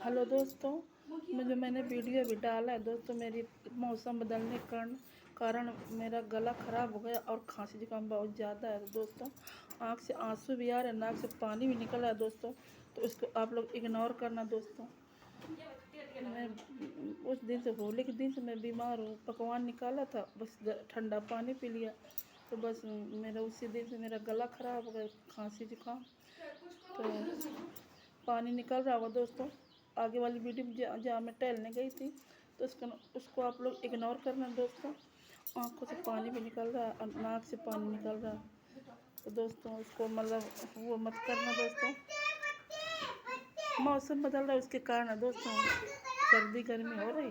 Hello दोस्तों, मुझे मैंने वीडियो भी डाला है दोस्तों। मेरी मौसम बदलने के कारण मेरा गला ख़राब हो गया और खांसी जुकाम बहुत ज़्यादा है। तो दोस्तों आँख से आंसू भी आ रहे हैं, नाक से पानी भी निकल रहा है दोस्तों। तो इसको आप लोग इग्नोर करना दोस्तों। मैं उस दिन से होली के दिन से मैं बीमार हूँ। पकवान निकाला था, बस ठंडा पानी पी लिया, तो बस मेरा उसी दिन से मेरा गला ख़राब हो गया, खांसी जुकाम। तो पानी निकल रहा होगा दोस्तों। आगे वाली वीडियो में जहाँ मैं टहलने गई थी, तो उसको आप लोग इग्नोर करना दोस्तों। आँखों से पानी भी निकल रहा है और नाक से पानी निकल रहा है। तो दोस्तों उसको मतलब वो मत करना दोस्तों। मौसम बदल रहा है, उसके कारण है दोस्तों। सर्दी गर्मी हो रही,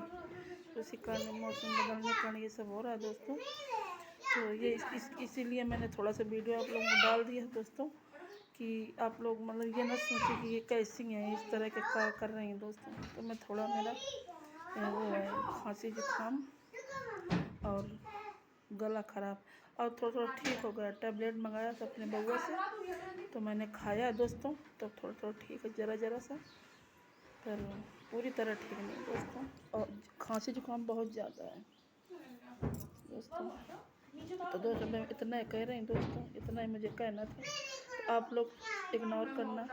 तो उसी कारण मौसम बदलने के कारण ये सब हो रहा है दोस्तों। तो ये इसीलिए मैंने थोड़ा सा वीडियो आप लोगों को डाल दिया है दोस्तों, कि आप लोग मतलब ये ना सोचें कि ये कैसी हैं, इस तरह के क्या कर रही हैं दोस्तों। तो मैं थोड़ा मेरा वो है खांसी जुकाम और गला ख़राब, और थोड़ा थोड़ा ठीक हो गया। टैबलेट मंगाया था अपने बउआ से, तो मैंने खाया दोस्तों, तो थोड़ा थोड़ा ठीक है, ज़रा ज़रा सा। पर पूरी तरह ठीक नहीं दोस्तों, और खांसी जुकाम बहुत ज़्यादा है दोस्तों। तो दोस्तों मैं इतना ही कह रही हूँ दोस्तों, इतना ही मुझे कहना था। तो आप लोग इग्नोर करना।